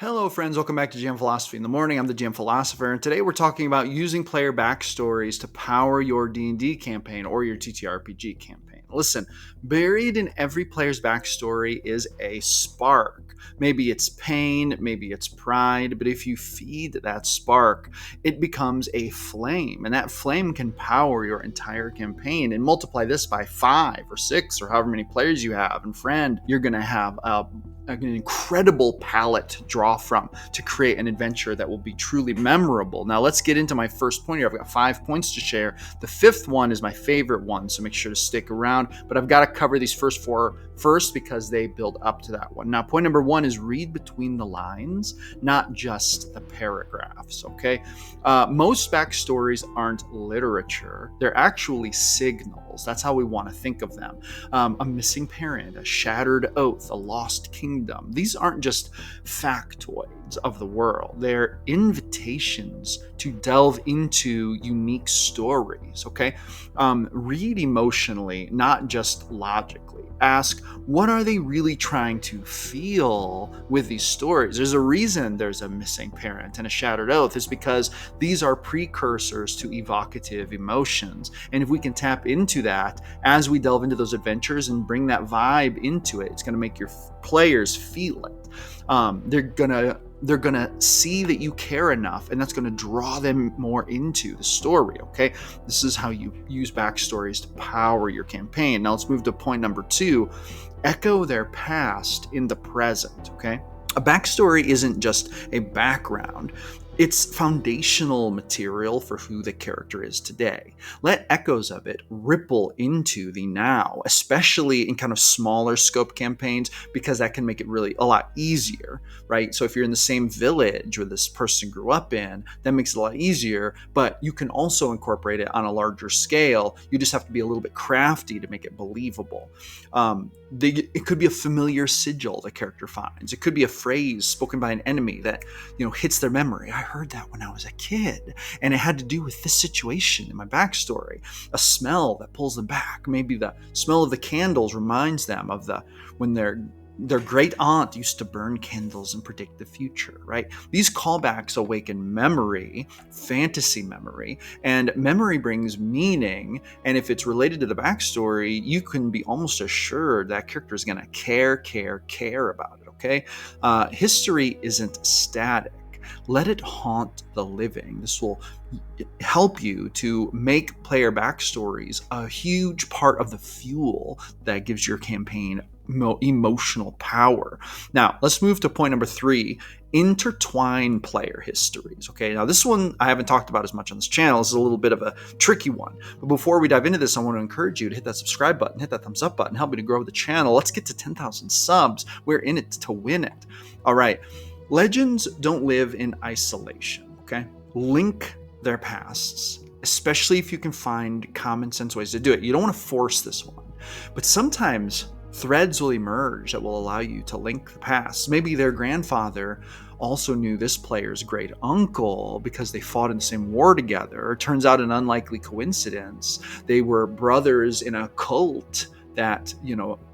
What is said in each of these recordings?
Hello friends, welcome back to GM Philosophy in the Morning. I'm the GM Philosopher, and today we're talking about using player backstories to power your D&D campaign or your TTRPG campaign. Listen, buried in every player's backstory is a spark. Maybe it's pain, maybe it's pride, but if you feed that spark, it becomes a flame, and that flame can power your entire campaign. And multiply this by 5 or 6 or however many players you have, and friend, you're going to have an incredible palette to draw from to create an adventure that will be truly memorable. Now let's get into my first point here. I've got 5 points to share. The 5th one is my favorite one, so make sure to stick around. But I've got to cover these first 4 first because they build up to that one. Now, point number 1 is read between the lines, not just the paragraphs, okay? Most backstories aren't literature. They're actually signals. That's how we want to think of them. A missing parent, a shattered oath, a lost kingdom. These aren't just factoids of the world. They're invitations to delve into unique stories, okay? Read emotionally, not just logically. Ask, what are they really trying to feel with these stories? There's a reason there's a missing parent and a shattered oath. It's because these are precursors to evocative emotions. And if we can tap into that as we delve into those adventures and bring that vibe into it, it's going to make your players feel it. They're gonna see that you care enough, and that's gonna draw them more into the story, okay? This is how you use backstories to power your campaign. Now let's move to point number 2. Echo their past in the present, okay? A backstory isn't just a background. It's foundational material for who the character is today. Let echoes of it ripple into the now, especially in kind of smaller scope campaigns, because that can make it really a lot easier, right? So if you're in the same village where this person grew up in, that makes it a lot easier, but you can also incorporate it on a larger scale. You just have to be a little bit crafty to make it believable. It could be a familiar sigil the character finds. It could be a phrase spoken by an enemy that, hits their memory. I heard that when I was a kid, and it had to do with this situation in my backstory. A smell that pulls them back. Maybe the smell of the candles reminds them of when their great aunt used to burn candles and predict the future, right? These callbacks awaken memory, fantasy memory, and memory brings meaning. And if it's related to the backstory, you can be almost assured that character is going to care about it, okay? History isn't static. Let it haunt the living. This will help you to make player backstories a huge part of the fuel that gives your campaign emotional power. Now, let's move to point number 3, intertwine player histories. Okay, now this one I haven't talked about as much on this channel. This is a little bit of a tricky one. But before we dive into this, I want to encourage you to hit that subscribe button, hit that thumbs up button, help me to grow the channel. Let's get to 10,000 subs. We're in it to win it. All right. Legends don't live in isolation, okay? Link their pasts, especially if you can find common sense ways to do it. You don't want to force this one, but sometimes threads will emerge that will allow you to link the past. Maybe their grandfather also knew this player's great uncle because they fought in the same war together. It turns out an unlikely coincidence. They were brothers in a cult that,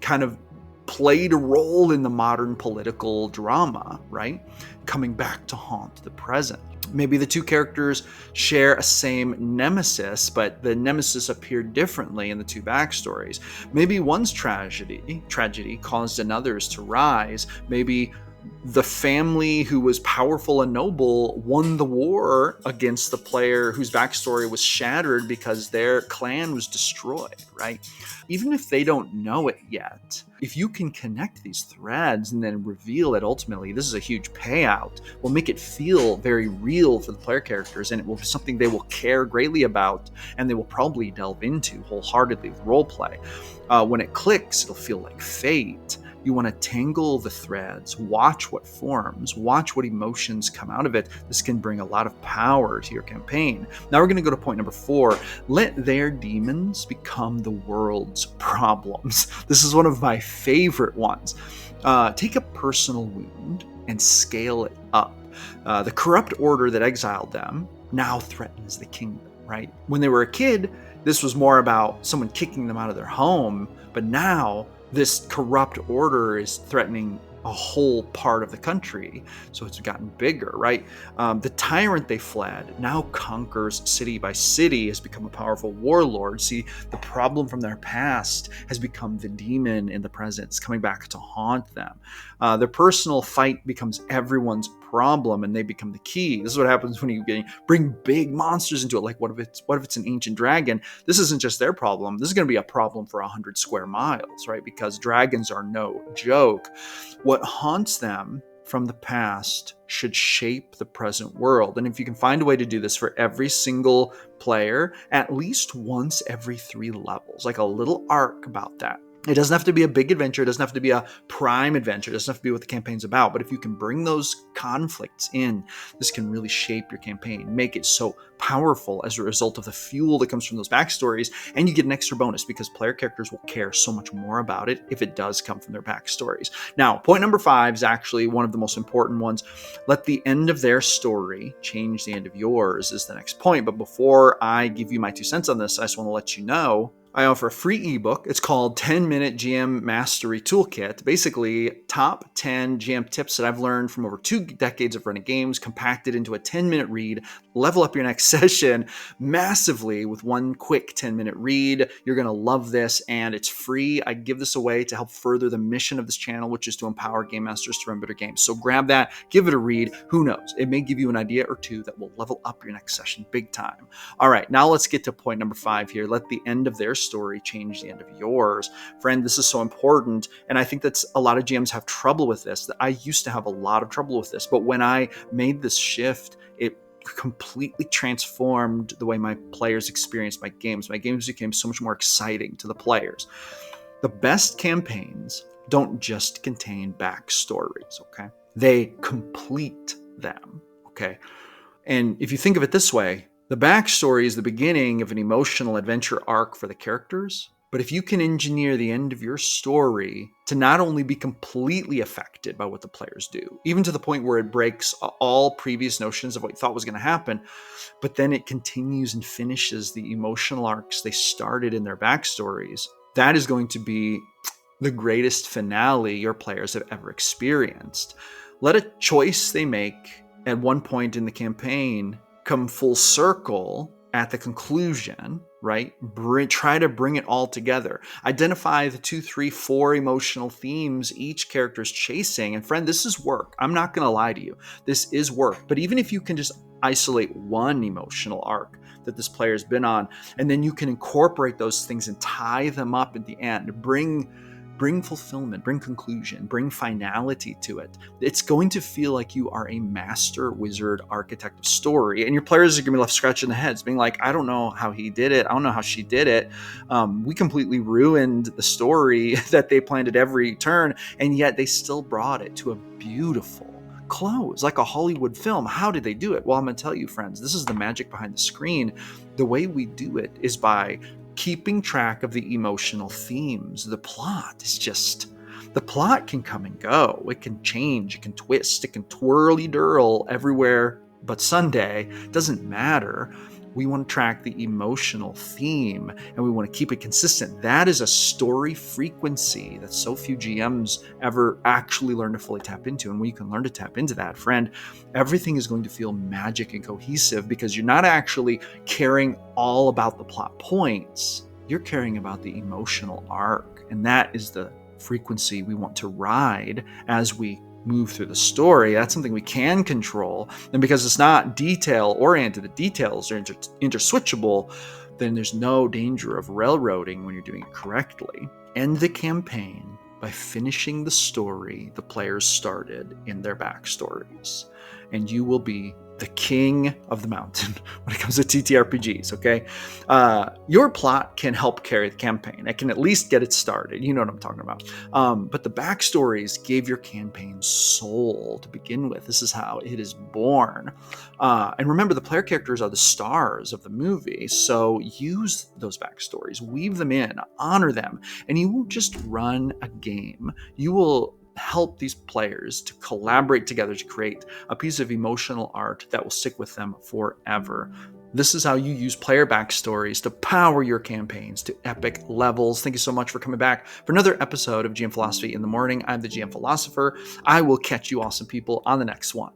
kind of played a role in the modern political drama, right? Coming back to haunt the present. Maybe the two characters share a same nemesis, but the nemesis appeared differently in the two backstories. Maybe one's tragedy caused another's to rise. Maybe the family who was powerful and noble won the war against the player whose backstory was shattered because their clan was destroyed, right? Even if they don't know it yet, if you can connect these threads and then reveal it ultimately, this is a huge payout, will make it feel very real for the player characters, and it will be something they will care greatly about, and they will probably delve into wholeheartedly with roleplay. When it clicks, it'll feel like fate. You want to tangle the threads, watch what forms, watch what emotions come out of it. This can bring a lot of power to your campaign. Now we're going to go to point number 4. Let their demons become the world's problems. This is one of my favorite ones. Take a personal wound and scale it up. The corrupt order that exiled them now threatens the kingdom, right? When they were a kid, this was more about someone kicking them out of their home, but now this corrupt order is threatening a whole part of the country, so it's gotten bigger, right? The tyrant they fled now conquers city by city, has become a powerful warlord. See, the problem from their past has become the demon in the present. It's coming back to haunt them. Their personal fight becomes everyone's problem, and they become the key. This is what happens when you bring big monsters into it. Like, what if it's an ancient dragon? This isn't just their problem. This is going to be a problem for 100 square miles, right? Because dragons are no joke. What haunts them from the past should shape the present world. And if you can find a way to do this for every single player, at least once every 3 levels, like a little arc about that. It doesn't have to be a big adventure. It doesn't have to be a prime adventure. It doesn't have to be what the campaign's about. But if you can bring those conflicts in, this can really shape your campaign, make it so powerful as a result of the fuel that comes from those backstories. And you get an extra bonus because player characters will care so much more about it if it does come from their backstories. Now, point number 5 is actually one of the most important ones. Let the end of their story change the end of yours is the next point. But before I give you my 2 cents on this, I just want to let you know I offer a free ebook. It's called 10-Minute GM Mastery Toolkit. Basically, top 10 GM tips that I've learned from over 2 decades of running games, compacted into a 10-minute read. Level up your next session massively with one quick 10-minute read. You're going to love this, and it's free. I give this away to help further the mission of this channel, which is to empower game masters to run better games. So grab that, give it a read. Who knows? It may give you an idea or 2 that will level up your next session big time. All right, now let's get to point number 5 here. Let the end of their story change the end of yours. Friend, this is so important, and I think that's a lot of GMs have trouble with this. I used to have a lot of trouble with this, but when I made this shift, it completely transformed the way my players experienced my games. My games became so much more exciting to the players. The best campaigns don't just contain backstories, okay? They complete them, okay? And if you think of it this way, the backstory is the beginning of an emotional adventure arc for the characters. But if you can engineer the end of your story to not only be completely affected by what the players do, even to the point where it breaks all previous notions of what you thought was going to happen, but then it continues and finishes the emotional arcs they started in their backstories, that is going to be the greatest finale your players have ever experienced. Let a choice they make at one point in the campaign come full circle at the conclusion, right? Try to bring it all together. Identify the 2, 3, 4 emotional themes each character is chasing. And friend, this is work. I'm not going to lie to you. This is work. But even if you can just isolate one emotional arc that this player's been on, and then you can incorporate those things and tie them up at the end, bring fulfillment, bring conclusion, bring finality to it. It's going to feel like you are a master wizard architect of story, and your players are going to be left scratching their heads, being like, I don't know how he did it. I don't know how she did it. We completely ruined the story that they planned at every turn, and yet they still brought it to a beautiful close, like a Hollywood film. How did they do it? Well, I'm going to tell you, friends, this is the magic behind the screen. The way we do it is by keeping track of the emotional themes. The plot can come and go. It can change, it can twist, it can twirly-dirl everywhere but Sunday. It doesn't matter. We want to track the emotional theme, and we want to keep it consistent. That is a story frequency that so few GMs ever actually learn to fully tap into. And when you can learn to tap into that, friend, everything is going to feel magic and cohesive because you're not actually caring all about the plot points. You're caring about the emotional arc. And that is the frequency we want to ride as we move through the story. That's something we can control. And because it's not detail oriented, the details are interswitchable, then there's no danger of railroading when you're doing it correctly. End the campaign by finishing the story the players started in their backstories, and you will be the king of the mountain when it comes to TTRPGs, okay? Your plot can help carry the campaign. It can at least get it started. You know what I'm talking about. But the backstories gave your campaign soul to begin with. This is how it is born. And remember, the player characters are the stars of the movie, so use those backstories, weave them in, honor them, and you won't just run a game. You will help these players to collaborate together to create a piece of emotional art that will stick with them forever. This is how you use player backstories to power your campaigns to epic levels. Thank you so much for coming back for another episode of GM Philosophy in the Morning. I'm the GM Philosopher. I will catch you awesome people on the next one.